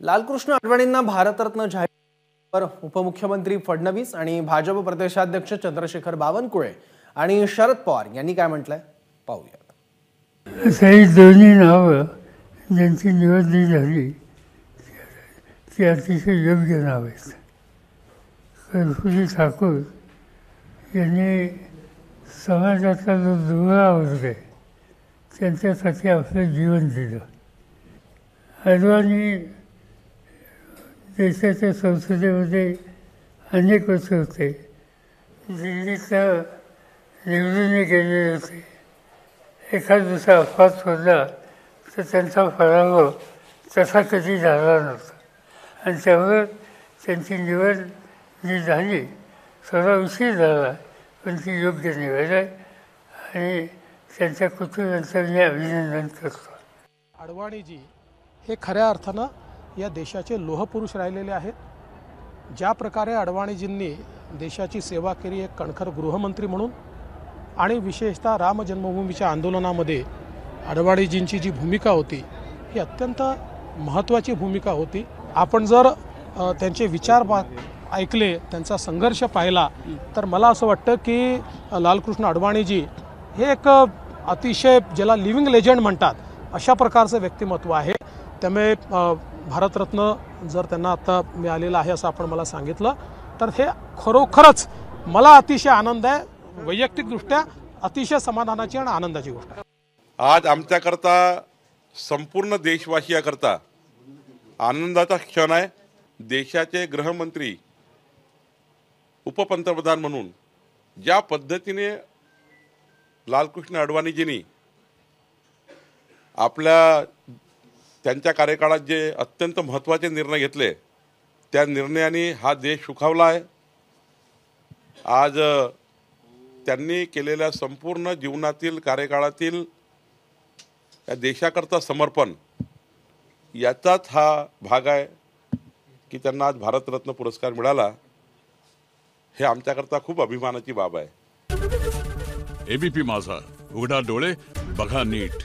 लालकृष्ण अडवाणींना भारतरत्न जाहीर, उपमुख्यमंत्री फडणवीस आणि भाजप प्रदेशाध्यक्ष चंद्रशेखर बावनकुळे आणि शरद पवार यांनी काय म्हटलंय पाहूया। सही दोन्ही नावं ज्यांची निवड झाली ती अतिशय योग्य नाव आहेत। कर्पूरी ठाकूर यांनी समाजाचा जो दुर्बळा वर्ग आहे त्यांच्यासाठी आपलं जीवन दिलं। अडवाणी देशाच्या संसदेमध्ये अनेक वर्ष होते, दिल्लीचा निवडून गेलेले होते। एखाद दुसरा अपघात होता तर त्यांचा पराभव तसा कधी झाला नव्हता आणि त्यामुळे त्यांची निवड जी झाली थोडा उशीर झाला, पण ती योग्य निवड आहे आणि त्यांच्या कुटुंबाचं मी अभिनंदन करतो। अडवाणीजी हे खऱ्या अर्थानं या देशाचे लोहपुरुष राहिलेले आहेत। ज्या प्रकारे अडवाणीजींनी देशाची सेवा केली, एक कणखर गृहमंत्री म्हणून आणि विशेषतः राम जन्मभूमीच्या आंदोलनामध्ये अडवाणीजींची जी भूमिका होती ही अत्यंत महत्त्वाची भूमिका होती। आपण जर त्यांचे विचार ऐकले, त्यांचा संघर्ष पाहिला तर मला असं वाटतं की लालकृष्ण अडवाणीजी हे एक अतिशय ज्याला लिव्हिंग लेजंड म्हणतात अशा प्रकारचं व्यक्तिमत्व आहे। त्यामुळे भारतरत्न जर त्यांना आता मिळालेलं आहे असं आपण मला सांगितलं तर हे खरोखरच मला अतिशय आनंद आहे, वैयक्तिकदृष्ट्या अतिशय समाधानाची आणि आनंदाची गोष्ट आहे। आज आमच्याकरता संपूर्ण देशवासियाकरता आनंदाचा क्षण आहे। देशाचे गृहमंत्री उपपंतप्रधान म्हणून ज्या पद्धतीने लालकृष्ण अडवाणीजींनी आपल्या त्यांच्या कार्यकाळात जे अत्यंत महत्त्वाचे निर्णय घेतले त्या निर्णयाने हा देश सुखावला आहे। आज त्यांनी केलेल्या संपूर्ण जीवनातील कार्यकाळातील या देशाकरता समर्पण याचाच हा भाग आहे की त्यांना आज भारतरत्न पुरस्कार मिळाला। हे आमच्याकरता खूप अभिमानाची बाब आहे। एबीपी माझा, उघडा डोळे बघा नीट।